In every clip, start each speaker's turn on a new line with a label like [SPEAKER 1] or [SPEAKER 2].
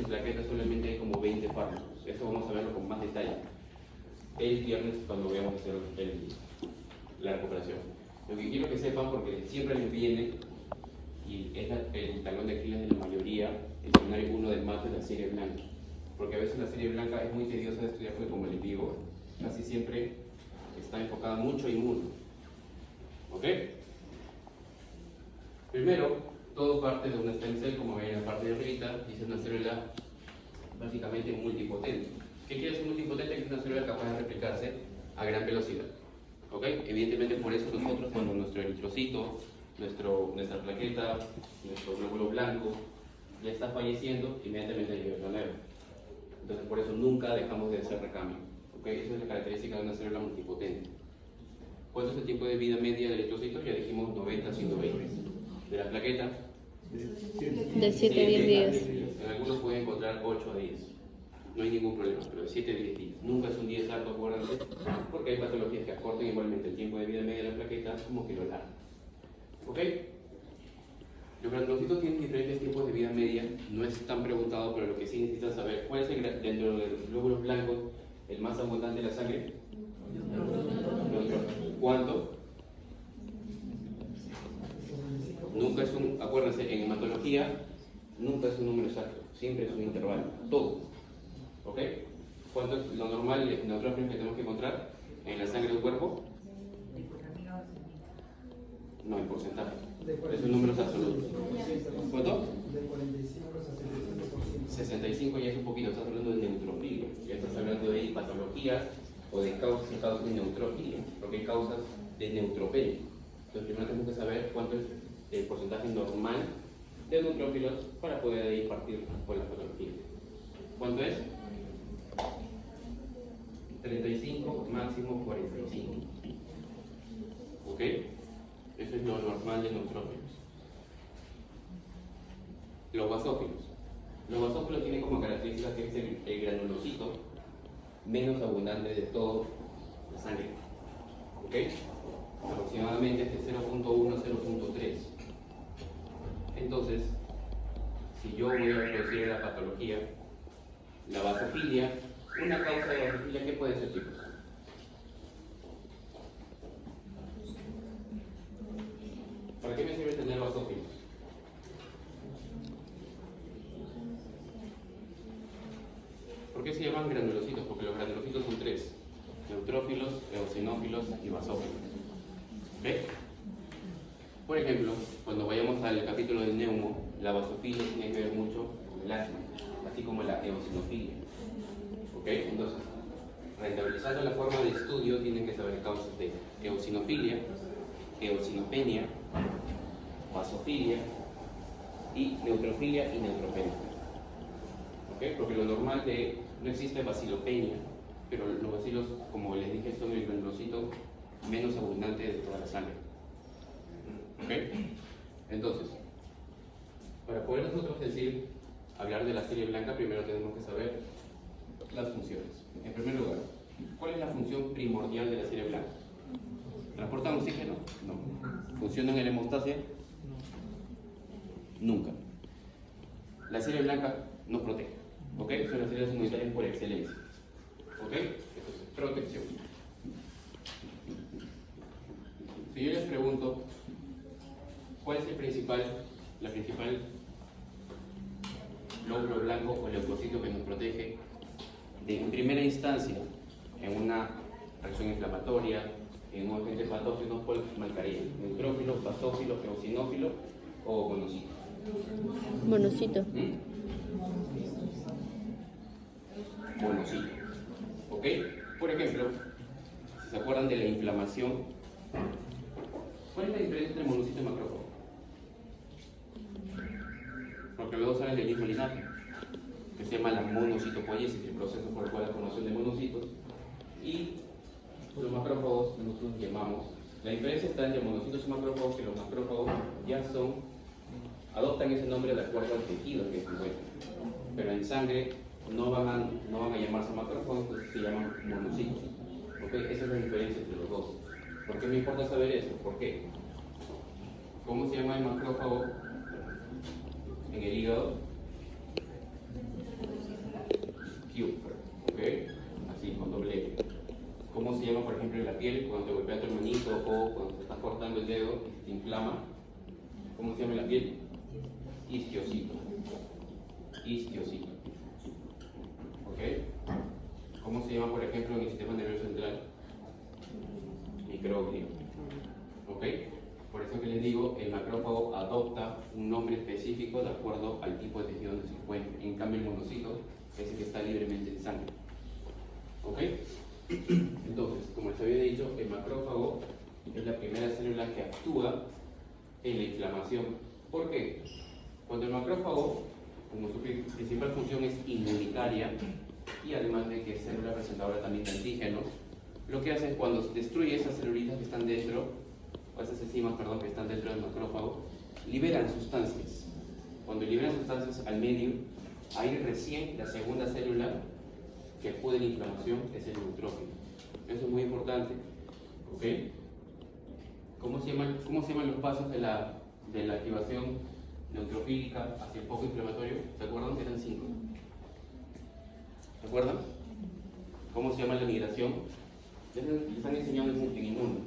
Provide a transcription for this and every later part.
[SPEAKER 1] plaquetas solamente hay como 20 fármacos. Esto vamos a verlo con más detalle el viernes cuando veamos hacer la recuperación. Lo que quiero que sepan, porque siempre les viene, y es el talón de Aquiles de la mayoría, el seminario 1 del mato de la serie blanca. Porque a veces la serie blanca es muy tediosa de estudiar porque como el vivo, casi siempre está enfocada mucho en inmuno. ¿Ok? Primero, todo parte de una stem cell, como ven en la parte de arriba, y es una célula básicamente multipotente. ¿Qué quiere decir multipotente? Que es una célula capaz de replicarse a gran velocidad. ¿Ok? Evidentemente por eso nosotros cuando nuestro eritrocito, nuestra plaqueta, nuestro glóbulo blanco ya está falleciendo, inmediatamente llega la nueva. Entonces por eso nunca dejamos de hacer recambio. ¿Ok? Esa es la característica de una célula multipotente. ¿Cuánto es el tiempo de vida media del eritrocito? Ya dijimos 90 a 120. ¿De la plaqueta?
[SPEAKER 2] De 7 a 10 días.
[SPEAKER 1] En algunos pueden encontrar 8 a 10. No hay ningún problema, pero de 7 a 10 días. Nunca es un 10 alto, acuérdense, porque hay patologías que acortan igualmente el tiempo de vida media de la plaqueta como que lo largan. ¿Ok? Los granulocitos tienen diferentes tiempos de vida media, no es tan preguntado, pero lo que sí necesitas saber, ¿cuál es dentro de los glóbulos blancos el más abundante de la sangre? ¿Cuánto? Nunca es un, acuérdense, en hematología nunca es un número exacto, siempre es un intervalo, todo. ¿Ok? ¿Cuánto es lo normal de neutrófilos que tenemos que encontrar en la sangre del cuerpo? No, en porcentaje. Es un número absoluto. ¿Cuánto?
[SPEAKER 3] De 45 a 65%.
[SPEAKER 1] 65 ya es un poquito, estás hablando de neutrofilia. Ya estás hablando de patologías o de causas de neutrofilia, porque hay causas de neutropenia. Entonces primero tenemos que saber cuánto es el porcentaje normal de neutrófilos para poder ahí partir con la patología. ¿Cuánto es? 35, máximo 45. ¿Ok? Eso es lo normal de neutrófilos. Los basófilos. Los basófilos tienen como característica que es el granulocito menos abundante de toda la sangre. ¿Ok? Aproximadamente es de 0.1 a 0.3. Entonces, si yo voy a producir la patología, la basofilia, una causa de basofilia, ¿qué puede ser, chicos? ¿Para qué me sirve tener basófilos? ¿Por qué se llaman granulocitos? Porque los granulocitos son tres: neutrófilos, eosinófilos y basófilos. ¿Ve? Por ejemplo, cuando vayamos al capítulo del neumo, la basofilia tiene que ver mucho con el asma, así como la eosinofilia. ¿Ok? Entonces, rentabilizando la forma de estudio, tienen que saber causas de eosinofilia, eosinopenia, basofilia y neutrofilia y neutropenia. ¿Ok? Porque lo normal no existe bacilopenia, pero los bacilos, como les dije, son el granulocito menos abundante de toda la sangre. ¿Ok? Entonces, para poder nosotros hablar de la serie blanca, primero tenemos que saber las funciones. En primer lugar, ¿cuál es la función primordial de la serie blanca? ¿Transportan oxígeno? No. ¿Funciona en la hemostasia? Nunca. La serie blanca nos protege. ¿Ok? Son las células inmunitarias por excelencia. ¿Ok? Entonces, protección. Si yo les pregunto, ¿cuál es la principal glóbulo blanco o leucocito que nos protege en primera instancia en una reacción inflamatoria, en un agente patógeno? ¿Cuál marcaría? ¿Neutrófilo, basófilo, eosinófilo o monocito?
[SPEAKER 2] Monocito.
[SPEAKER 1] Monocito. ¿Ok? Por ejemplo, si se acuerdan de la inflamación, ¿cuál es la diferencia entre monocito y macrófago? Porque los dos salen del mismo linaje, que se llama la monocitopoiesis, el proceso por el cual la formación de monocitos, y los macrófagos nosotros llamamos. La diferencia está entre monocitos y macrófagos, que los macrófagos ya adoptan ese nombre de acuerdo al tejido que se encuentra, pero en sangre no van a llamarse macrófagos, entonces se llaman monocitos. ¿Okay? Esa es la diferencia entre los dos. ¿Por qué me importa saber eso? ¿Por qué? ¿Cómo se llama el macrófago en el hígado? Kupfer, ¿ok? Así, con doble F. ¿Cómo se llama, por ejemplo, en la piel cuando te golpea tu hermanito o cuando te estás cortando el dedo y te inflama? ¿Cómo se llama en la piel? Isquiosito. Isquiosito. ¿Ok? ¿Cómo se llama, por ejemplo, en el sistema nervioso central? Microglia. ¿Ok? Por eso que les digo, el macrófago adopta un nombre específico de acuerdo al tipo de tejido donde se encuentra. En cambio, el monocito es el que está libremente en sangre. ¿Ok? Entonces, como les había dicho, el macrófago es la primera célula que actúa en la inflamación. ¿Por qué? Cuando el macrófago, como su principal función es inmunitaria, y además de que es célula presentadora también de antígenos, lo que hace es cuando destruye esas celulitas que están dentro, o esas enzimas, perdón, que están dentro del macrófago, liberan sustancias. Cuando liberan sustancias al medio, ahí recién la segunda célula que acude a la inflamación es el neutrófilo. Eso es muy importante. ¿Ok? ¿Cómo se llaman los pasos de la activación neutrofílica hacia el foco inflamatorio? ¿Se acuerdan que eran 5? ¿Se acuerdan? ¿Cómo se llama la migración? Les han enseñado en inmuno.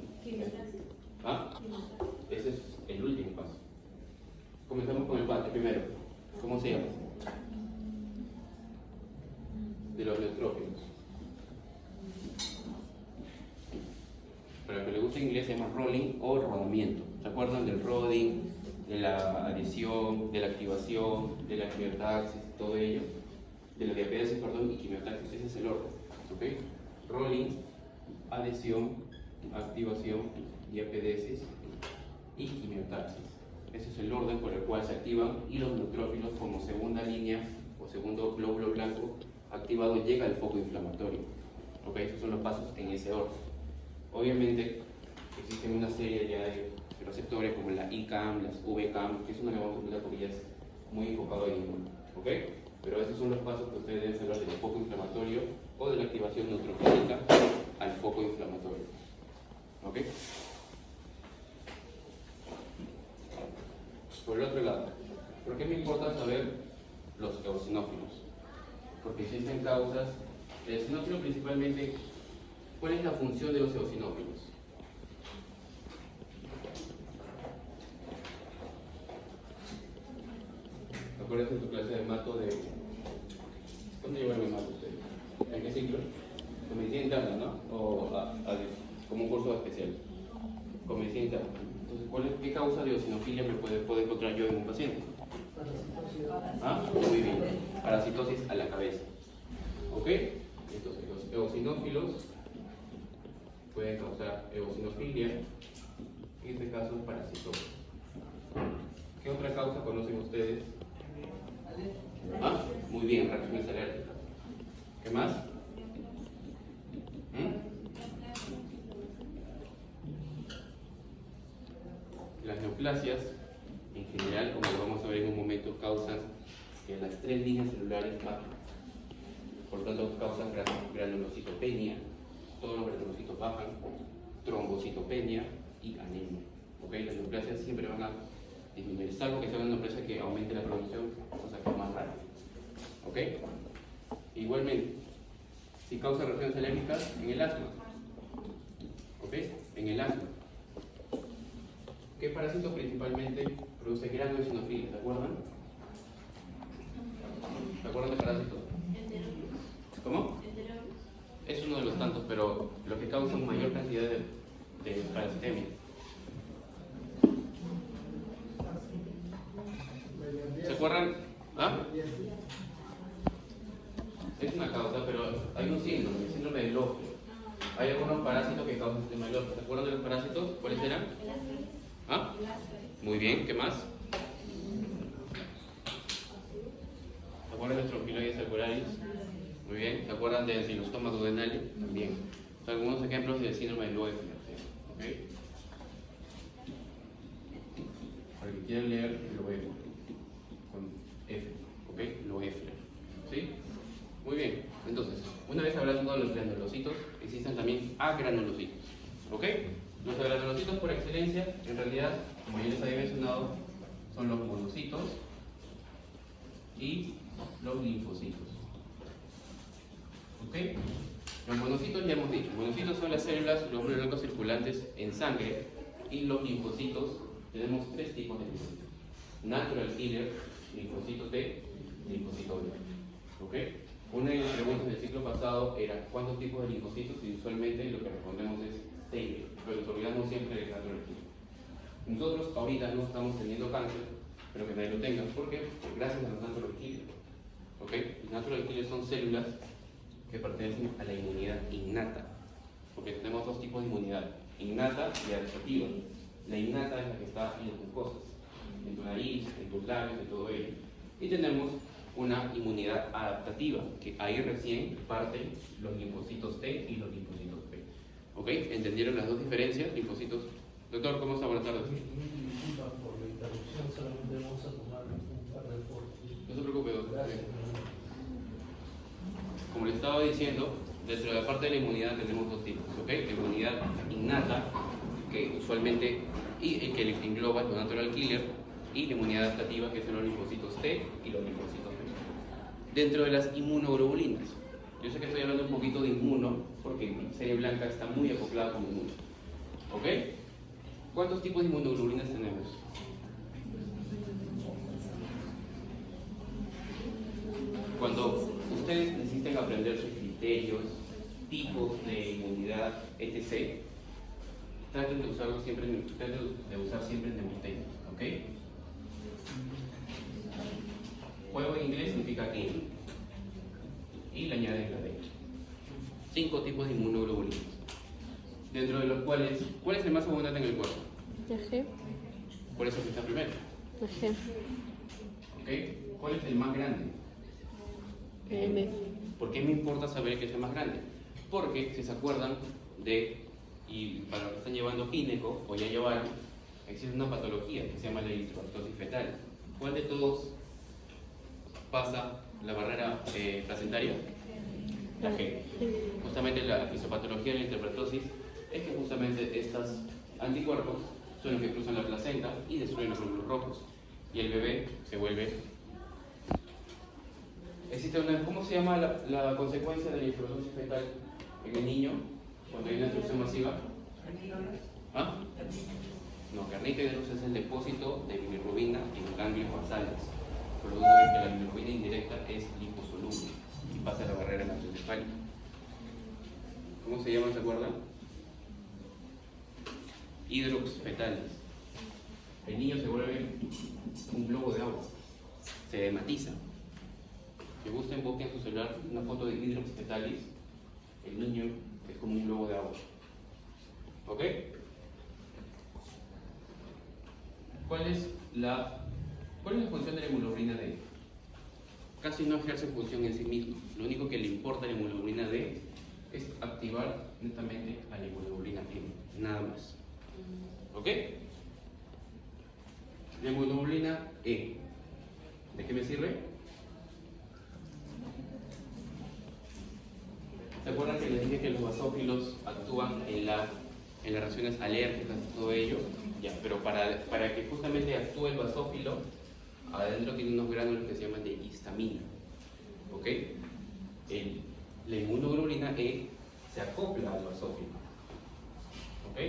[SPEAKER 1] ¿Ah? Ese es el último paso. Comenzamos con el primero. ¿Cómo se llama? De los neutrófilos. Para el que le guste en inglés se llama rolling o rodamiento. ¿Se acuerdan del rodding, de la adhesión, de la activación, de la quimiotaxis, todo ello? De la diapedesis, perdón, y quimiotaxis. Ese es el orden. ¿Ok? Rolling, adhesión, activación, diapedesis y quimiotaxis. Ese es el orden por el cual se activan, y los neutrófilos como segunda línea o segundo glóbulo blanco activado llega al foco inflamatorio. ¿Ok? Esos son los pasos en ese orden. Obviamente existen una serie ya de receptores como la ICAM, las VCAM, que eso no le vamos a explicar porque ya es muy enfocado en inmuno. ¿Ok? Pero esos son los pasos que ustedes deben saber del foco inflamatorio o de la activación neutrofílica al foco inflamatorio. ¿Ok? Por el otro lado, ¿por qué me importa saber los eosinófilos? Porque existen causas. El eosinófilo principalmente, ¿cuál es la función de los eosinófilos? ¿Te acuerdas en tu clase de mato de... ¿Cuándo llevaron el mato ustedes? ¿En qué ciclo? Con medicina interna, ¿no? O como un curso especial. Con medicina interna. Entonces, ¿qué causa de eosinofilia me puedo encontrar yo en un paciente? Ah, muy bien. Parasitosis a la cabeza. ¿Ok? Entonces, los eosinófilos pueden causar eosinofilia. En este caso, parasitosis. ¿Qué otra causa conocen ustedes? Ah, muy bien, reacciones alérgicas. ¿Qué más? Las neoplasias, en general, como lo vamos a ver en un momento, causan que las 3 líneas celulares bajen. Por lo tanto, causan granulocitopenia, todos los granulocitos bajan, trombocitopenia y anemia. ¿Ok? Las neoplasias siempre van a disminuir, salvo que sea una neoplasia que aumente la producción, cosa que es más rara. ¿Ok? Igualmente, si causa reacciones alérgicas en el asma. ¿Ok? En el asma. ¿Qué parásito principalmente produce gran eosinofilia? ¿Se acuerdan? ¿Se acuerdan de parásitos? ¿Cómo? Es uno de los tantos, pero los que causan mayor cantidad de parasitemia. ¿Se acuerdan? ¿Ah? Es una causa, pero hay un síndrome, el síndrome del Lofre. Hay algunos parásitos que causan el síndrome del Lofre. ¿Se acuerdan de los parásitos? ¿Cuáles eran? ¿Ah? Muy bien, ¿qué más? ¿Se acuerdan de Strophyloides alveolaris? Muy bien, ¿se acuerdan del Xylostoma duodenale? También. Son algunos ejemplos del síndrome de Loeffler. ¿Ok? Para el que quieran leer, Loeffler. Con F. ¿Ok? Loeffler. ¿Sí? Muy bien. Entonces, una vez hablando de los granulocitos, existen también agranulocitos. ¿Ok? Los granulocitos por excelencia, en realidad, como ya les había mencionado, son los monocitos y los linfocitos. ¿Ok? Los monocitos ya hemos dicho. Monocitos son las células, los glóbulos blancos circulantes en sangre, y los linfocitos. Tenemos tres tipos de linfocitos: natural killer, linfocitos T, linfocitos B. ¿Ok? Una de las preguntas del ciclo pasado era ¿cuántos tipos de linfocitos? Y usualmente lo que respondemos es T, pero nos olvidamos siempre del natural killer. Nosotros ahorita no estamos teniendo cáncer, pero que nadie lo tenga. ¿Por qué? Porque gracias a los natural killer. ¿Ok? Los natural killer son células que pertenecen a la inmunidad innata. Porque tenemos dos tipos de inmunidad: innata y adaptativa. La innata es la que está en las mucosas, en tu nariz, en tus labios, en todo ello. Y tenemos una inmunidad adaptativa, que ahí recién parten los linfocitos T y los linfocitos B. ¿Ok? ¿Entendieron las dos diferencias? Linfocitos. Doctor, ¿cómo está? Buenas tardes.
[SPEAKER 3] Disculpa por la interrupción, solamente vamos a tomar un par de fotos.
[SPEAKER 1] No se preocupe, doctor.
[SPEAKER 3] Gracias.
[SPEAKER 1] Como les estaba diciendo, dentro de la parte de la inmunidad tenemos dos tipos, ¿ok? La inmunidad innata, que usualmente que engloba los natural killer, y la inmunidad adaptativa, que son los linfocitos T y los linfocitos B. Dentro de las inmunoglobulinas, yo sé que estoy hablando un poquito de inmuno, porque mi serie blanca está muy acoplada con inmuno, ¿ok? ¿Cuántos tipos de inmunoglobulinas tenemos? Cuando ustedes necesiten aprender sus criterios, tipos de inmunidad, etc., traten de usarlo siempre en neumotecnia, ¿ok? Juego en inglés significa in, y le añaden la D. 5 tipos de inmunoglobulinas, dentro de los cuales, ¿cuál es el más abundante en el cuerpo?
[SPEAKER 2] La G.
[SPEAKER 1] Por eso que está primero.
[SPEAKER 2] La G.
[SPEAKER 1] ¿Ok? ¿Cuál es el más grande?
[SPEAKER 2] La M.
[SPEAKER 1] ¿Por qué me importa saber que es el más grande? Porque, si se acuerdan y para los que están llevando gineco, o ya llevaron, existe una patología que se llama la eritropoyesis fetal. ¿Cuál de todos pasa la barrera placentaria? La G. Justamente la fisiopatología de la eritropoyesis es que justamente estos anticuerpos son los que cruzan la placenta y destruyen los glóbulos rojos. Y el bebé se vuelve... ¿Cómo se llama la consecuencia de la eritropoyesis fetal en el niño cuando hay una destrucción masiva? ¿Ah? No, carnívoros es el depósito de bilirrubina en los ganglios basales, producto de que la bilirrubina indirecta es liposoluble y pasa la barrera hematoencefálica. ¿Cómo se llama, se acuerdan? Hidrox fetalis. El niño se vuelve un globo de agua, se hematiza. Si gusten, busquen en su celular una foto de hidrox fetalis. El niño es como un globo de agua. ¿Ok? ¿Cuál es la función de la hemoglobina D? Casi no ejerce función en sí misma. Lo único que le importa a la hemoglobina D es activar netamente a la hemoglobina M, nada más. ¿Ok? La hemoglobina E, ¿de qué me sirve? ¿Se acuerdan que les dije que los basófilos actúan en las reacciones alérgicas y todo ello? Ya, pero para que justamente actúe el basófilo, adentro tiene unos gránulos que se llaman de histamina. ¿Ok? La inmunoglobulina E se acopla al basófilo. ¿Ok?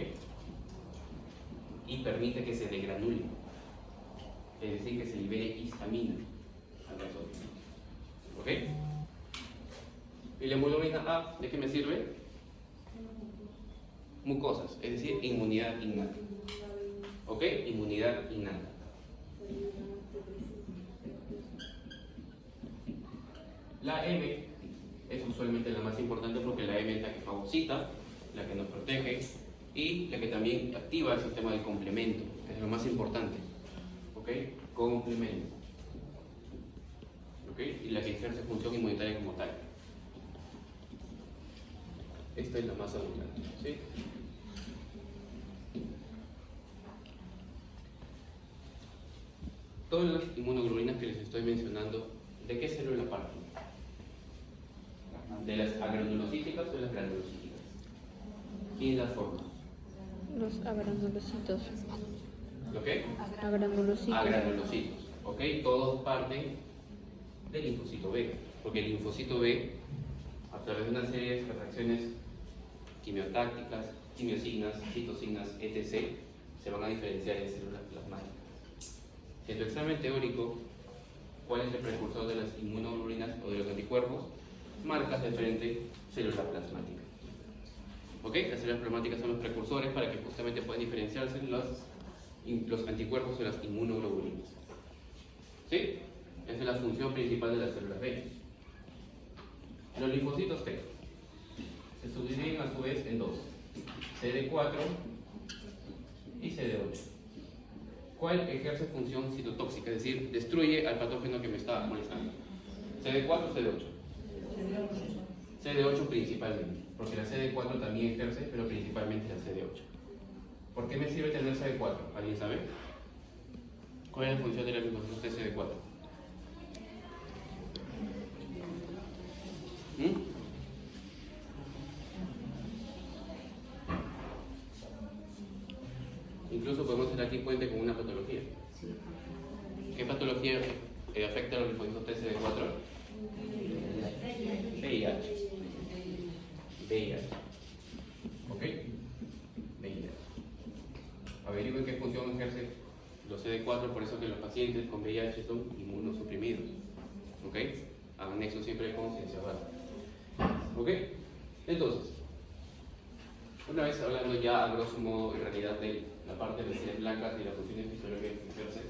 [SPEAKER 1] Y permite que se degranule. Es decir, que se libere histamina al basófilo. ¿Ok? ¿Y la hemoglobina A de qué me sirve? Mucosas, es decir, inmunidad innata. ¿Ok? Inmunidad innata. La M es usualmente la más importante porque la M es la que fagocita, la que nos protege y la que también activa el sistema de complemento, que es lo más importante. ¿Ok? Complemento. ¿Ok? Y la que ejerce función inmunitaria como tal. Esta es la más abundante, ¿sí? Todas las inmunoglobulinas que les estoy mencionando, ¿de qué célula parten? ¿De las agranulocíticas o de las granulocíticas? ¿Quién las forma?
[SPEAKER 2] Los agranulocitos.
[SPEAKER 1] ¿Lo qué?
[SPEAKER 2] Agranulocitos.
[SPEAKER 1] Agranulocitos, ¿ok? Todos parten del linfocito B, porque el linfocito B a través de una serie de reacciones quimiotácticas, quimiosinas, citocinas, etc., se van a diferenciar en células plasmáticas. Si en tu examen teórico, ¿cuál es el precursor de las inmunoglobulinas o de los anticuerpos? Marcas de frente célula plasmática. ¿Ok? Las células plasmáticas son los precursores para que justamente puedan diferenciarse los anticuerpos de las inmunoglobulinas. ¿Sí? Esa es la función principal de las células B. Los linfocitos T se subdividen a su vez en dos: CD4 y CD8. ¿Cuál ejerce función citotóxica? Es decir, destruye al patógeno que me está molestando. CD4 o CD8. CD8 principalmente, porque la CD4 también ejerce, pero principalmente la CD8. ¿Por qué me sirve tener CD4? ¿Alguien sabe? ¿Cuál es la función de la linfocitos de CD4? Incluso podemos hacer aquí puente con una patología. ¿Qué patología afecta a los linfocitos T CD4? VIH. VIH. ¿Ok? VIH. Averigüen qué función ejerce los CD4, por eso que los pacientes con VIH son inmunosuprimidos. ¿Ok? Hagan nexo siempre con ciencia básica. ¿Ok? Entonces, una vez hablando ya a grosso modo en realidad de la parte de las células blancas y las funciones fisiológicas que ejerce,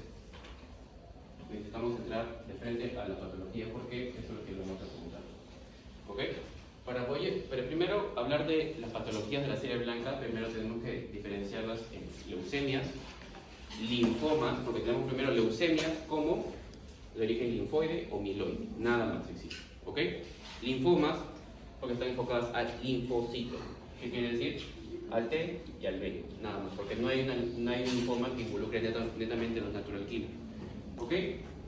[SPEAKER 1] necesitamos entrar de frente a la patología porque eso es lo que vamos a preguntar. ¿Ok? Pero primero hablar de las patologías de la célula blanca, primero tenemos que diferenciarlas en leucemias, linfomas, porque tenemos primero leucemias como de origen linfoide o mieloide, nada más existe. ¿Ok? Linfomas, porque están enfocadas al linfocito. ¿Qué quiere decir? Al T y al B, nada más, porque no hay un linfoma que involucre netamente los natural killers. ¿Ok?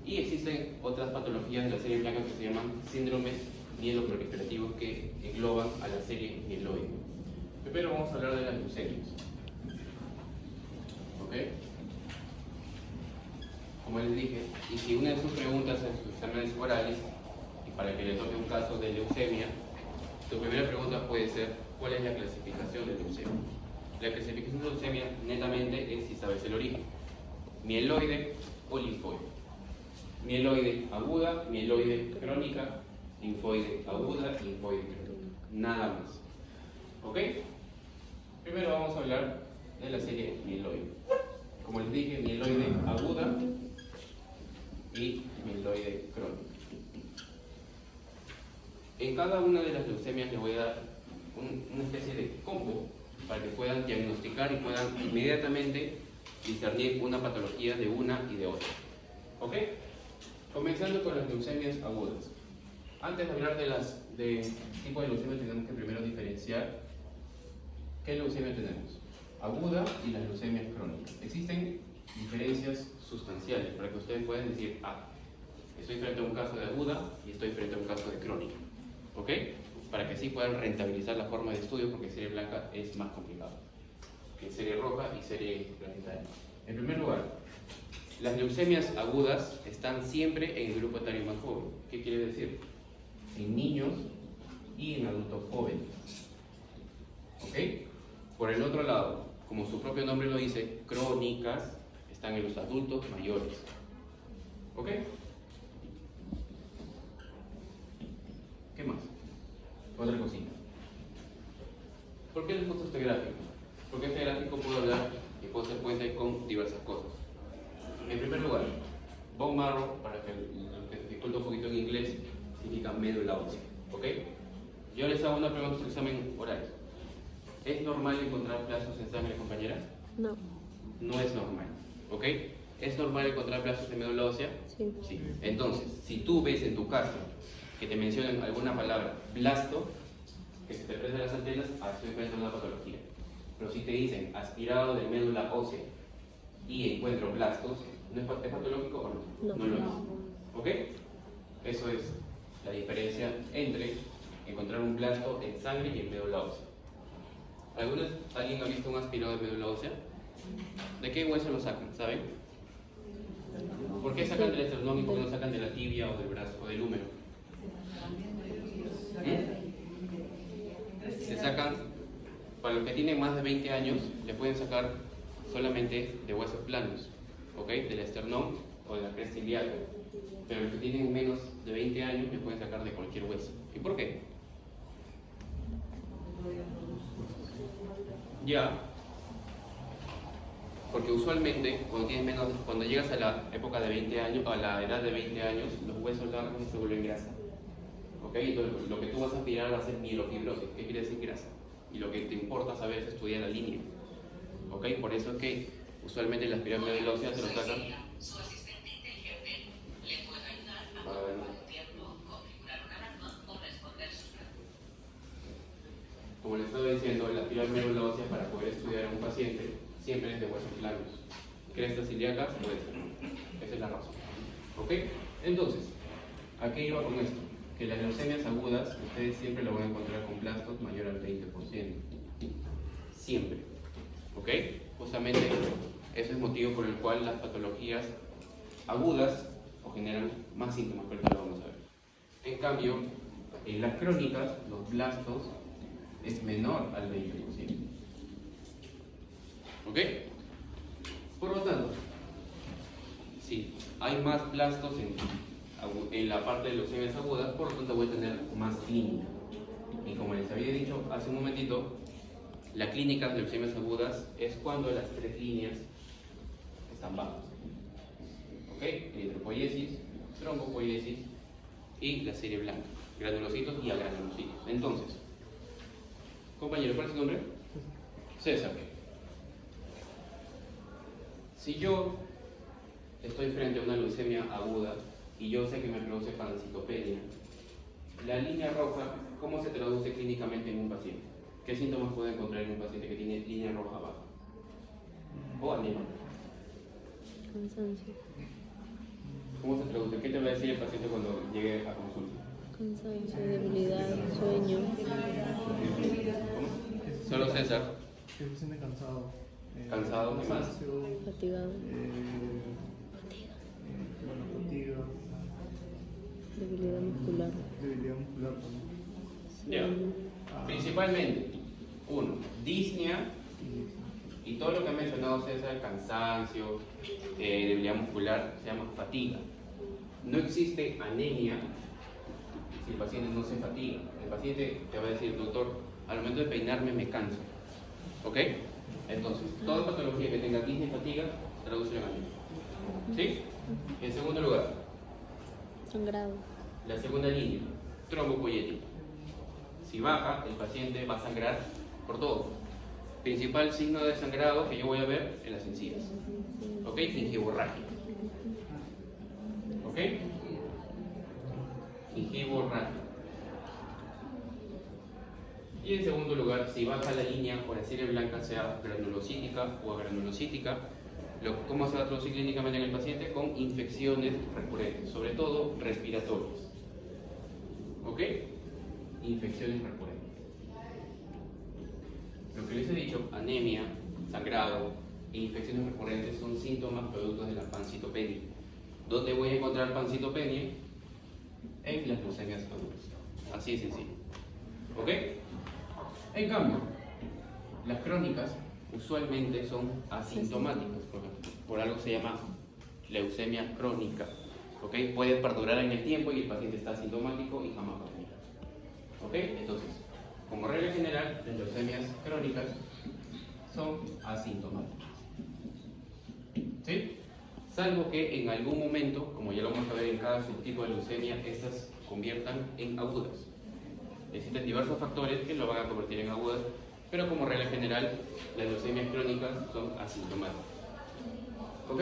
[SPEAKER 1] Y existen otras patologías de la serie blanca que se llaman síndromes mieloproliferativos que engloban a la serie mieloide. Primero vamos a hablar de las leucemias. ¿Ok? Como les dije, y si una de sus preguntas en sus exámenes orales, y para que le toque un caso de leucemia, tu primera pregunta puede ser: ¿cuál es la clasificación de leucemia? La clasificación de leucemia netamente es si sabes el origen: mieloide o linfoide. Mieloide aguda, mieloide crónica, linfoide aguda, linfoide crónica. Nada más. ¿Ok? Primero vamos a hablar de la serie mieloide. Como les dije, mieloide aguda y mieloide crónica. En cada una de las leucemias les voy a dar una especie de combo para que puedan diagnosticar y puedan inmediatamente discernir una patología de una y de otra. ¿Ok? Comenzando con las leucemias agudas. Antes de hablar de tipo de leucemia, tenemos que primero diferenciar qué leucemia tenemos: aguda y las leucemias crónicas. Existen diferencias sustanciales para que ustedes puedan decir: estoy frente a un caso de aguda y estoy frente a un caso de crónica. ¿Ok? Para que así puedan rentabilizar la forma de estudio, porque serie blanca es más complicado que serie roja y serie planetaria. En primer lugar, las leucemias agudas están siempre en el grupo etario más joven. ¿Qué quiere decir? En niños y en adultos jóvenes. ¿Ok? Por el otro lado, como su propio nombre lo dice, crónicas están en los adultos mayores. ¿Ok? ¿Qué más? Otra cosita. ¿Por qué les gusta este gráfico? Porque este gráfico puedo hablar y puedo hacer puente con diversas cosas. En primer lugar, bone marrow, para que lo que se dificulta un poquito en inglés, significa médula ósea. ¿Ok? Yo les hago una pregunta en su examen oral. ¿Es normal encontrar plazos en sangre, compañera?
[SPEAKER 2] No.
[SPEAKER 1] No es normal. ¿Ok? ¿Es normal encontrar plazos en médula ósea?
[SPEAKER 2] Sí.
[SPEAKER 1] Sí. Entonces, si tú ves en tu caso que te mencionan alguna palabra, blasto, que se te prenden las antenas, estoy frente a una patología. Pero si te dicen aspirado de médula ósea y encuentro blastos, ¿no es patológico o no?
[SPEAKER 2] No.
[SPEAKER 1] No lo es. ¿Ok? Eso es la diferencia entre encontrar un blasto en sangre y en médula ósea. ¿Alguien ha visto un aspirado de médula ósea? ¿De qué hueso lo sacan? ¿Saben? ¿Por qué sacan del esternón y por qué no sacan de la tibia o del brazo o del húmero? sacan, para los que tienen más de 20 años, le pueden sacar solamente de huesos planos, ¿ok? Del esternón o de la cresta ilíaca. Pero los que tienen menos de 20 años le pueden sacar de cualquier hueso. ¿Y por qué? Ya, porque usualmente cuando llegas a la época de 20 años, a la edad de 20 años, los huesos largos se vuelven grasa. ¿Ok? Entonces, lo que tú vas a aspirar va a ser mielofibrosis. ¿Qué quiere decir grasa? Y lo que te importa saber es estudiar la línea. ¿Ok? Por eso es que usualmente las pirámides óseas se lo sacan.
[SPEAKER 4] Su asistente inteligente le puede ayudar a por tiempo, configurar una alarma o responder sus preguntas.
[SPEAKER 1] Como les estaba diciendo, las pirámides óseas para poder estudiar a un paciente siempre es de huesos planos. Crestas ilíacas o esternón. Esa es la razón. ¿Ok? Entonces, ¿a qué iba con esto? Que las leucemias agudas, ustedes siempre lo van a encontrar con blastos mayor al 20%. Siempre. ¿Ok? Justamente ese es el motivo por el cual las patologías agudas o generan más síntomas, pero ahorita lo vamos a ver. En cambio, en las crónicas, los blastos es menor al 20%. ¿Ok? Por lo tanto, si hay más blastos en la parte de leucemias agudas, por lo tanto voy a tener más clínica. Y como les había dicho hace un momentito, la clínica de leucemias agudas es cuando las tres líneas están bajas. ¿Ok? Eritropoiesis, trombopoiesis y la serie blanca, granulocitos y agranulocitos. Entonces, compañero, ¿cuál es su nombre? César. Si yo estoy frente a una leucemia aguda y yo sé que me produce pancitopenia, la línea roja, ¿cómo se traduce clínicamente en un paciente? ¿Qué síntomas puede encontrar en un paciente que tiene línea roja baja? O anemia.
[SPEAKER 2] Cansancio.
[SPEAKER 1] ¿Cómo se traduce? ¿Qué te va a decir el paciente cuando llegue a consulta?
[SPEAKER 2] Cansancio, debilidad, sueño.
[SPEAKER 1] ¿Cómo? Solo César.
[SPEAKER 3] Que se siente cansado.
[SPEAKER 1] Cansado, ¿qué más?
[SPEAKER 3] cansancio,
[SPEAKER 2] Fatigado.
[SPEAKER 3] bueno, fatiga,
[SPEAKER 2] Debilidad muscular.
[SPEAKER 3] debilidad muscular también.
[SPEAKER 1] Ya. Principalmente, uno, disnea y todo lo que ha mencionado César, cansancio, debilidad muscular, se llama fatiga. No existe anemia si el paciente no se fatiga. El paciente te va a decir, doctor, al momento de peinarme me canso. ¿Ok? Entonces, toda patología que tenga disnea y fatiga, traduce en anemia. ¿Sí? En segundo lugar,
[SPEAKER 2] Sangrado.
[SPEAKER 1] la segunda línea, trombopoyética. Si baja, el paciente va a sangrar por todo. Principal signo de sangrado que yo voy a ver en las encías. ¿Ok? Gingivorragia. ¿Ok? Gingivorragia. Y en segundo lugar, si baja la línea o la serie blanca, sea granulocítica o agranulocítica, ¿cómo se va a traducir clínicamente en el paciente? Con infecciones recurrentes, sobre todo respiratorias. ¿Ok? Infecciones recurrentes. Lo que les he dicho, anemia, sangrado e infecciones recurrentes son síntomas productos de la pancitopenia. ¿Dónde voy a encontrar pancitopenia? En las leucemias agudas. Así de sencillo. ¿Ok? En cambio, las crónicas usualmente son asintomáticas, por algo se llama leucemia crónica. ¿Ok? Puede perdurar en el tiempo y el paciente está asintomático y jamás va a venir. ¿Ok? Entonces, como regla general, las leucemias crónicas son asintomáticas. ¿Sí? Salvo que en algún momento, como ya lo vamos a ver en cada subtipo de leucemia, estas se conviertan en agudas. Existen diversos factores que lo van a convertir en agudas, pero como regla general, las leucemias crónicas son asintomáticas. ¿Ok?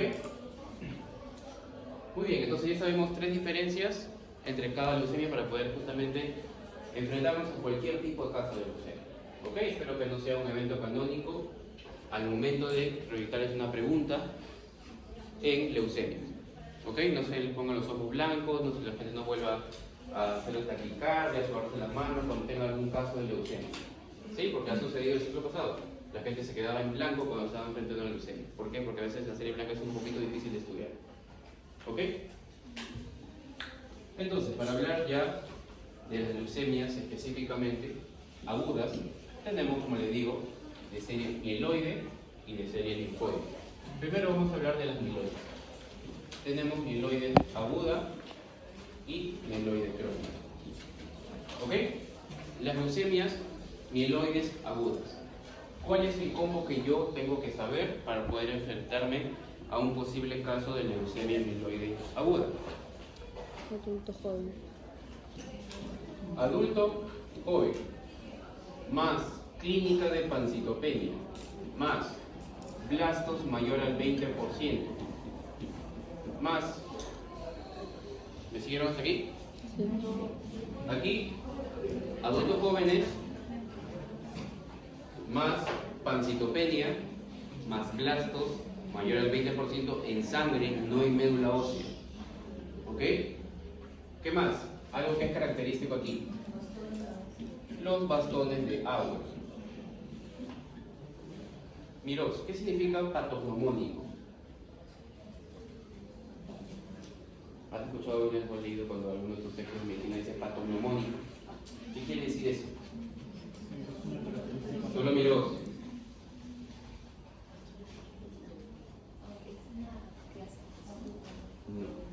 [SPEAKER 1] Muy bien, entonces ya sabemos tres diferencias entre cada leucemia para poder justamente enfrentarnos a cualquier tipo de caso de leucemia. ¿Ok? Espero que no sea un evento canónico al momento de proyectarles una pregunta en leucemia. ¿Ok? No se les pongan los ojos blancos, no se la gente no vuelva a hacer taquicardia, a sobarse las manos cuando tenga algún caso de leucemia. ¿Sí? Porque ha sucedido el ciclo pasado. La gente se quedaba en blanco cuando estaba enfrentando a una leucemia. ¿Por qué? Porque a veces la serie blanca es un poquito difícil de estudiar. ¿Ok? Entonces, para hablar ya de las leucemias específicamente agudas, tenemos, como les digo, de serie mieloide y de serie linfoide. Primero vamos a hablar de las mieloides. Tenemos mieloide aguda y mieloide crónica. ¿Ok? Las leucemias mieloides agudas. ¿Cuál es el combo que yo tengo que saber para poder enfrentarme a un posible caso de leucemia mieloide aguda?
[SPEAKER 2] Adulto joven.
[SPEAKER 1] Adulto joven, más clínica de pancitopenia, más blastos mayor al 20%, más, ¿me siguieron hasta aquí?
[SPEAKER 2] Sí.
[SPEAKER 1] Aquí, adultos jóvenes, más pancitopenia, más blastos mayor al 20% en sangre, no en médula ósea. ¿Ok? ¿Qué más? Algo que es característico aquí. Los bastones de agua. Miros, ¿qué significa patognomónico? ¿Has escuchado alguna vez o leído cuando alguno de tus textos de medicina dice patognomónico? ¿Qué quiere decir eso? Solo Miros. No.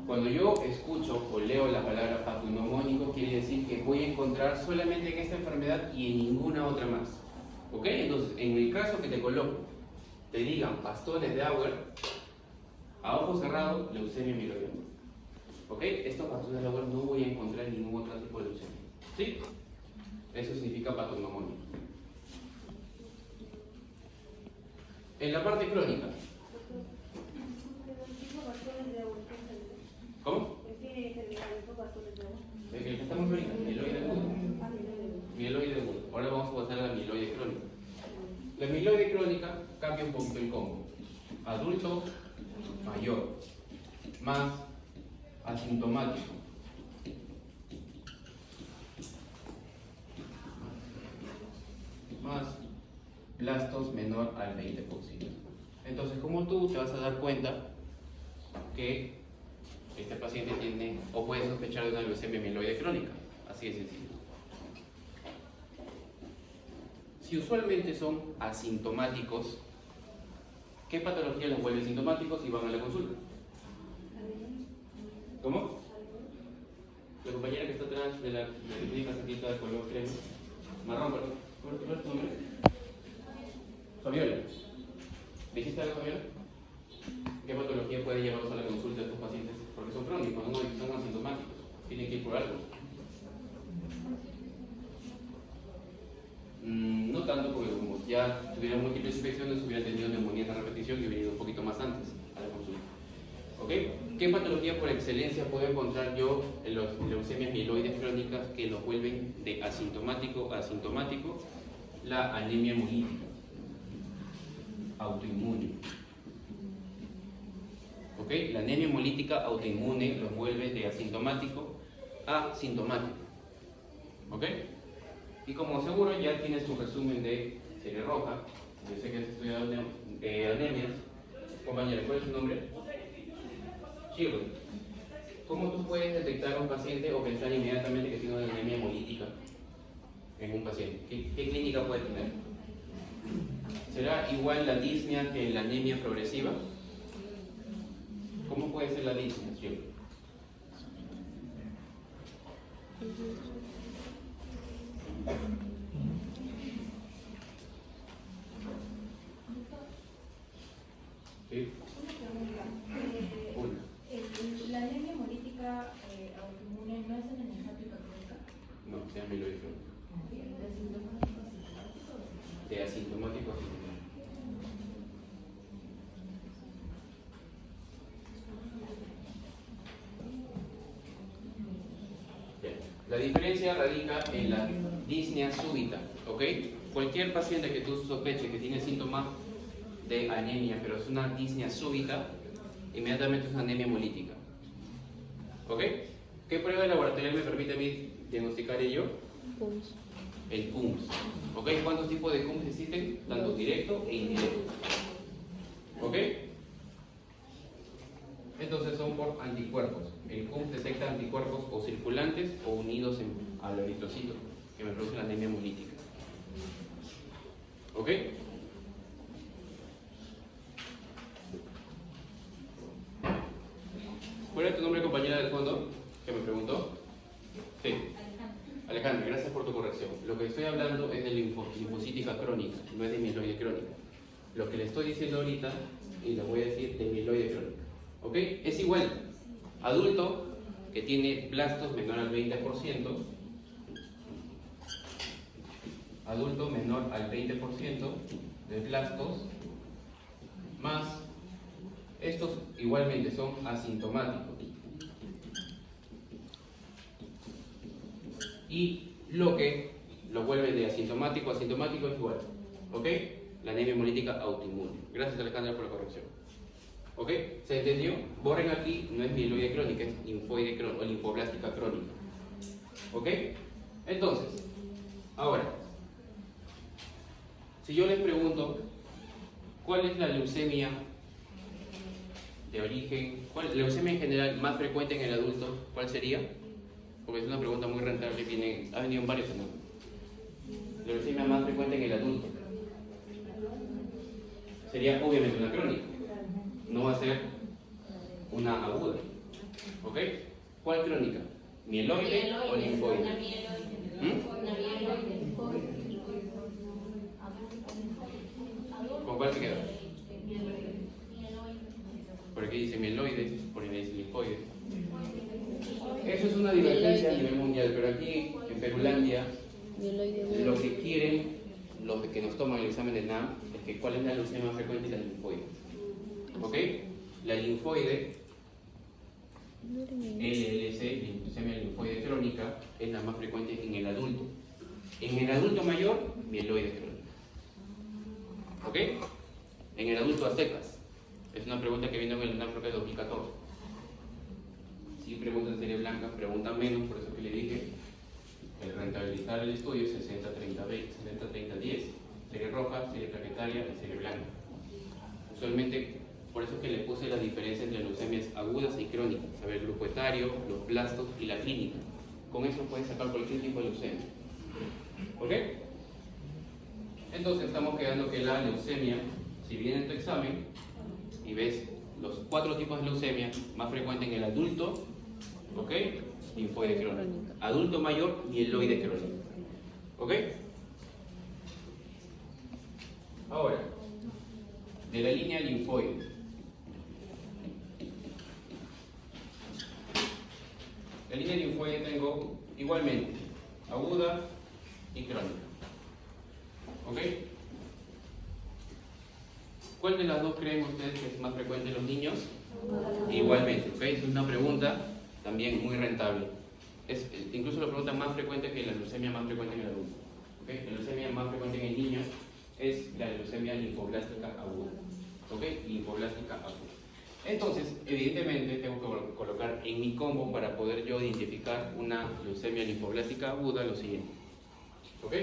[SPEAKER 1] Cuando yo escucho o leo la palabra patognomónico, quiere decir que voy a encontrar solamente en esta enfermedad y en ninguna otra más. ¿Ok? Entonces, en el caso que te coloco, te digan bastones de Auer, a ojo cerrado, leucemia mieloide. ¿Ok? Estos bastones de Auer no voy a encontrar en ningún otro tipo de leucemia. ¿Sí? Eso significa patognomónico. En la parte crónica. ¿Cómo? El que estamos ahorita, mieloide agudo. Mieloide agudo. Ahora vamos a pasar a la mieloide crónica. La mieloide crónica cambia un poquito el combo. Adulto mayor, más asintomático. Más blastos menor al 20%. Entonces, como tú te vas a dar cuenta que este paciente tiene o puede sospechar de una leucemia mieloide crónica, así de sencillo. Si usualmente son asintomáticos, ¿qué patología los vuelve sintomáticos y van a la consulta? ¿Cómo? La compañera que está atrás de la clínica cerquita de color crema, marrón, perdón. ¿Cuál es tu nombre? Fabiola. ¿Dijiste algo, Fabiola? ¿Qué patología puede llevarlos a la consulta de estos pacientes? Porque son crónicos, no son asintomáticos. Tienen que ir por algo. No tanto, porque como ya tuvieran múltiples infecciones, hubieran tenido neumonía de repetición y hubieran ido un poquito más antes a la consulta. ¿Ok? ¿Qué patología por excelencia puedo encontrar yo en las leucemias mieloides crónicas que los vuelven de asintomático a asintomático? La anemia hemolítica autoinmune. ¿Ok? La anemia hemolítica autoinmune los vuelve de asintomático a sintomático. ¿Ok? Y como seguro ya tienes tu resumen de serie roja, yo sé que has estudiado anemias. Compañera, ¿cuál es su nombre? Shirley. ¿Cómo tú puedes detectar a un paciente o pensar inmediatamente que tiene una anemia hemolítica en un paciente? ¿Qué clínica puede tener? ¿Será igual la disnea que la anemia progresiva? ¿Cómo puede ser la disnea, Shirley? ¿Sí?
[SPEAKER 5] La anemia hemolítica autoinmune no es anemia hepática crónica.
[SPEAKER 1] No, se llama mieloide crónica. De asintomático a asintomático. Bien. La diferencia radica en la disnea súbita, ¿ok? Cualquier paciente que tú sospeches que tiene síntomas de anemia, pero es una disnea súbita, inmediatamente es una anemia hemolítica. ¿Ok? ¿Qué prueba laboratorial me permite a mí diagnosticar ello?
[SPEAKER 2] PUMS.
[SPEAKER 1] El PUMS. ¿Ok? ¿Cuántos tipos de PUMS existen? Tanto directo e indirecto. ¿Ok? Entonces son por anticuerpos. El PUMS detecta anticuerpos o circulantes o unidos al eritrocito, que me produce la anemia hemolítica. ¿Ok? ¿Cuál es tu nombre, compañera del fondo? ¿Que me preguntó? Sí. Alejandra, gracias por tu corrección. Lo que estoy hablando es de linfocítica crónica, no es de mieloide crónica. Lo que le estoy diciendo ahorita, y le voy a decir de mieloide crónica. ¿Ok? Es igual. Adulto que tiene blastos menor al 20%, adulto menor al 20% de blastos, más estos igualmente son asintomáticos. Y lo que lo vuelve de asintomático a asintomático es igual. ¿Ok? La anemia hemolítica autoinmune. Gracias, Alejandra, por la corrección. ¿Ok? ¿Se entendió? Borren aquí, no es mieloide crónica, es linfoide crónica o linfoblástica crónica. ¿Ok? Entonces, ahora, si yo les pregunto, ¿cuál es la leucemia de origen, leucemia en general más frecuente en el adulto? ¿Cuál sería? Porque es una pregunta muy rentable, ha venido en varios años. La leucemia más frecuente en el adulto sería obviamente una crónica, no va a ser una aguda. ¿Ok? ¿Cuál crónica? ¿Mieloide o linfoide? ¿Con cuál se queda? Por aquí dice mieloide, por ahí dice linfoide. Eso es una divergencia a nivel mundial, pero aquí en Perulandia lo que quieren los que nos toman el examen de NAM es que cuál es la leucemia más frecuente y la linfoide. ¿Ok? La linfoide, LLC, leucemia linfoide crónica, es la más frecuente en el adulto. En el adulto mayor, mieloide crónica. ¿Ok? En el adulto a secas. Es una pregunta que vino en el NAM creo que de 2014. Si preguntan serie blanca, preguntan menos, por eso que le dije, el rentabilizar el estudio es 60-30-10, serie roja, serie planetaria y serie blanca. Usualmente, por eso es que le puse la diferencia entre leucemias agudas y crónicas, saber el grupo etario, los blastos y la clínica. Con eso puedes sacar cualquier tipo de leucemia. ¿Ok? Entonces estamos quedando que la leucemia, si viene en tu examen y ves los 4 tipos de leucemia más frecuentes en el adulto, ¿ok? Linfoide crónica. Adulto mayor, mieloide crónica. ¿Ok? Ahora, de la línea linfoide. La línea linfoide tengo igualmente aguda y crónica. ¿Ok? ¿Cuál de las dos creen ustedes que es más frecuente en los niños? Igualmente, ¿ok? Es una pregunta también muy rentable. Es incluso la pregunta más frecuente que la leucemia más frecuente en el adulto. ¿Ok? La leucemia más frecuente en el niño es la leucemia linfoblástica aguda. ¿Ok? Linfoblástica aguda. Entonces, evidentemente, tengo que colocar en mi combo para poder yo identificar una leucemia linfoblástica aguda lo siguiente. ¿Ok?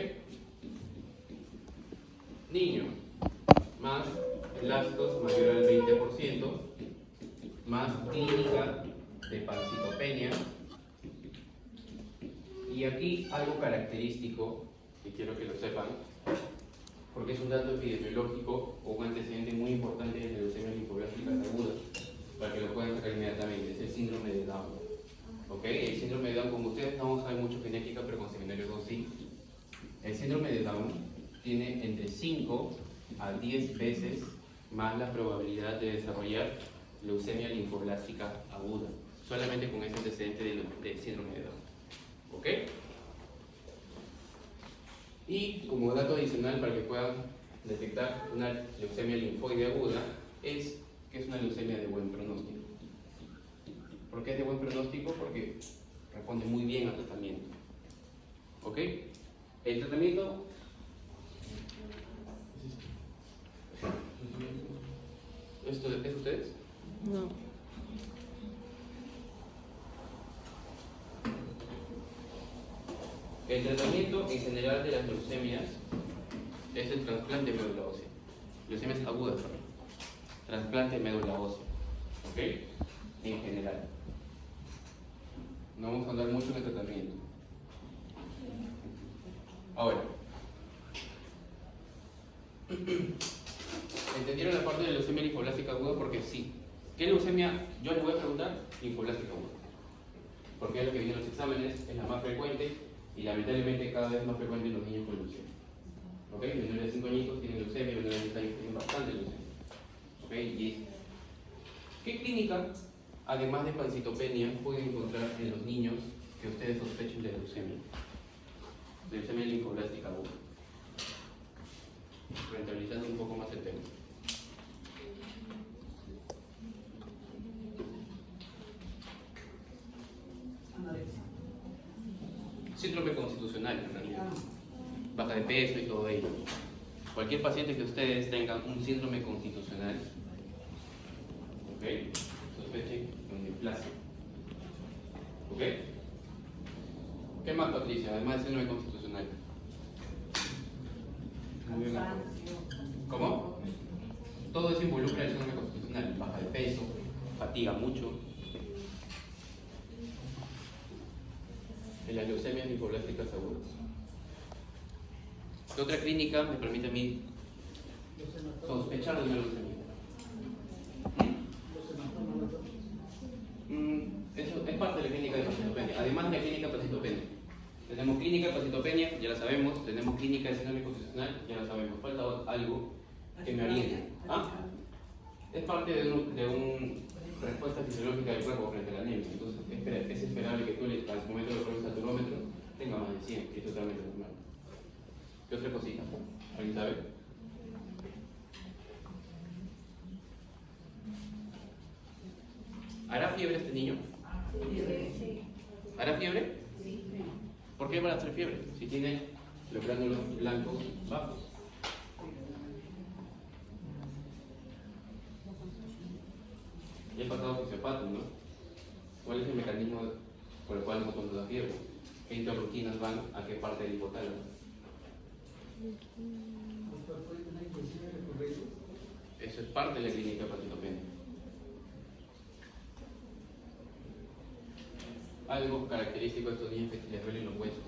[SPEAKER 1] Niño más blastos mayor al 20%, más clínica de pancitopenia. Y aquí algo característico, que quiero que lo sepan, porque es un dato epidemiológico o un antecedente muy importante de leucemia linfoblástica aguda, para que lo puedan sacar inmediatamente, es el síndrome de Down. ¿Ok? El síndrome de Down, como ustedes no saben mucho genética, pero con seminario 2 sí. El síndrome de Down tiene entre 5 a 10 veces más la probabilidad de desarrollar leucemia linfoblástica aguda, solamente con ese antecedente de síndrome de Down. ¿Ok? Y como dato adicional para que puedan detectar una leucemia linfoide aguda, es que es una leucemia de buen pronóstico. ¿Por qué es de buen pronóstico? Porque responde muy bien al tratamiento. ¿Ok? El tratamiento... ¿Esto es ustedes?
[SPEAKER 2] No.
[SPEAKER 1] El tratamiento en general de las leucemias es el trasplante de médula ósea. Leucemias agudas, perdón. Trasplante de médula ósea. ¿Ok? En general. No vamos a andar mucho en el tratamiento. Ahora, linfoblástica aguda porque sí. ¿Qué leucemia? Yo les voy a preguntar linfoblástica aguda. Porque es lo que viene en los exámenes, es la más frecuente y lamentablemente cada vez más frecuente en los niños con leucemia. ¿Ok? Menores de 5 añitos tienen leucemia, menores de 10 años tienen bastante leucemia. ¿Ok? Y ¿qué clínica, además de pancitopenia, pueden encontrar en los niños que ustedes sospechen de leucemia? Leucemia linfoblástica aguda. Rentabilizando un poco más el tema. Síndrome constitucional, en realidad. Baja de peso y todo ello. Cualquier paciente que ustedes tengan un síndrome constitucional, ¿ok? Sospechen de neoplasia. ¿Ok? ¿Qué más, Patricia? Además del síndrome constitucional. Muy bien. ¿Cómo? Todo eso involucra el síndrome constitucional. Baja de peso, fatiga mucho. En las leucemias linfoblásticas agudas. ¿Qué otra clínica me permite a mí sospechar de una leucemia? Eso es parte de la clínica de pancitopenia. Además de la clínica pancitopenia. Tenemos clínica de pancitopenia, ya la sabemos. Tenemos clínica de síndrome constitucional, ya la sabemos. Falta algo que me oriente. ¿Ah? Es parte de una respuesta fisiológica del cuerpo frente a la anemia. Entonces es esperable que tú al momento de poner el saturómetro tenga más de 100, que es totalmente normal. ¿Qué otra cosita? ¿Alguien sabe? ¿Hará fiebre este niño? ¿Hará fiebre? ¿Por qué va a hacer fiebre? Si tiene los gránulos blancos bajos. Y el pasado fisiopato, ¿no? ¿Cuál es el mecanismo por el cual cuando da fiebre? ¿Qué interrutinas van a qué parte del hipotálamo? Eso es parte de la clínica de pancitopenia. Algo característico de estos niños es que les duelen los huesos.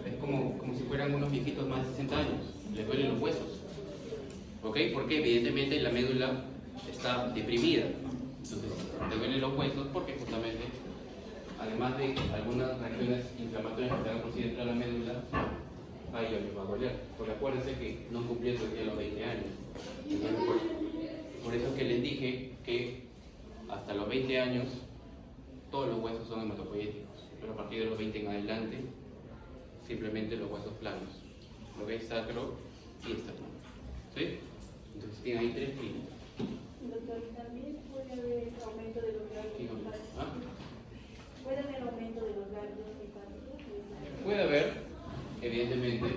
[SPEAKER 1] Es como si fueran unos viejitos más de 60 años. Les duelen los huesos. ¿Ok? Porque evidentemente la médula está deprimida. Entonces, te duelen los huesos porque justamente, además de algunas reacciones inflamatorias que se dan por sí dentro de la médula, a ellos les va a doler. Porque acuérdense que no cumplieron todavía los 20 años. Entonces, por eso es que les dije que hasta los 20 años todos los huesos son hematopoyéticos, pero a partir de los 20 en adelante simplemente los huesos planos, lo que es sacro y externo. ¿Sí? Entonces tienen ahí 3 clínicas.
[SPEAKER 5] Doctor, también puede haber aumento de los ganglios.
[SPEAKER 1] ¿Ah?
[SPEAKER 5] ¿Puede haber aumento de los ganglios hepáticos?
[SPEAKER 1] Puede haber, evidentemente,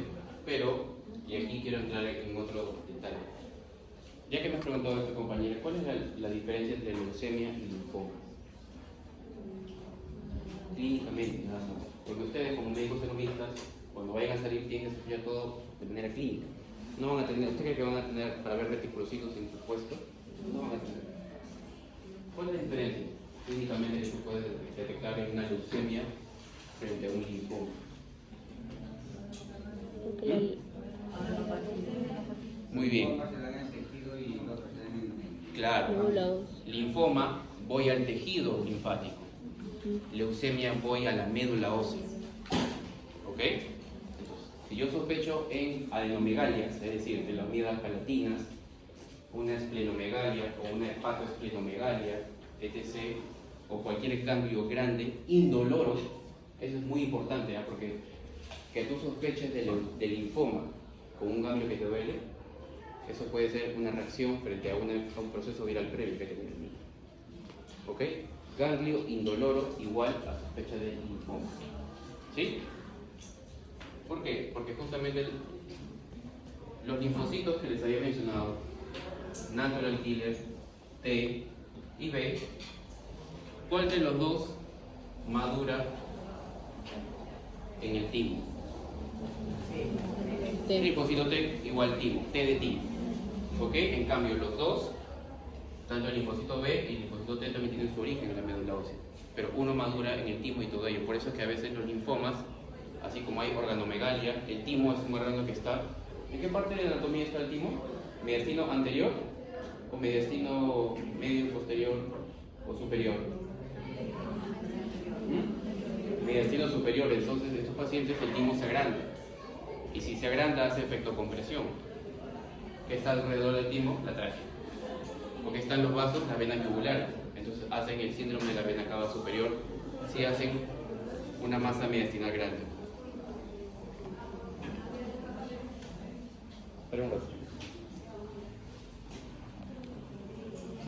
[SPEAKER 1] pero, y aquí quiero entrar en otro detalle. Ya que me has preguntado esto, compañera, ¿cuál es la diferencia entre leucemia y linfoma? Clínicamente, nada más. Porque ustedes, como médicos genomistas, cuando vayan a salir, tienen que estudiar todo de manera clínica. No van a tener, ¿usted cree que van a tener para ver reticulocitos en su puesto? No van a tener. ¿Cuál es la diferencia clínicamente que tú puedes detectar en una leucemia frente a un linfoma?
[SPEAKER 2] Porque
[SPEAKER 1] Muy bien. Claro.
[SPEAKER 2] Nódulos.
[SPEAKER 1] Linfoma, voy al tejido linfático. Leucemia, voy a la médula ósea. ¿Ok? Entonces, si yo sospecho en adenomegalias, es decir, de las unidades palatinas, una esplenomegalia o una hepatoesplenomegalia, etc., o cualquier ganglio grande, indoloro, eso es muy importante, ¿eh? Porque que tú sospeches del linfoma con un ganglio que te duele, eso puede ser una reacción frente a un proceso viral previo que tiene el niño. ¿Ok? Ganglio indoloro igual a sospecha de linfoma. ¿Sí? ¿Por qué? Porque justamente los linfocitos que les había mencionado, natural killer, T y B, ¿cuál de los dos madura en el timo?
[SPEAKER 2] T.
[SPEAKER 1] Linfocito T igual timo, T de timo. ¿Ok? En cambio, los dos, tanto el linfocito B y el linfocito T también tienen su origen en la médula ósea, pero uno madura en el timo y todo ello. Por eso es que a veces los linfomas, así como hay organomegalia, el timo es un órgano que está... ¿En qué parte de la anatomía está el timo? ¿Mediastino anterior o mediastino medio posterior o superior? Mediastino superior. Entonces en estos pacientes el timo se agranda, y si se agranda hace efecto compresión. ¿Qué está alrededor del timo? La tráquea. Porque están los vasos, las venas yugulares. Entonces hacen el síndrome de la vena cava superior si hacen una masa mediastinal grande. Preguntas.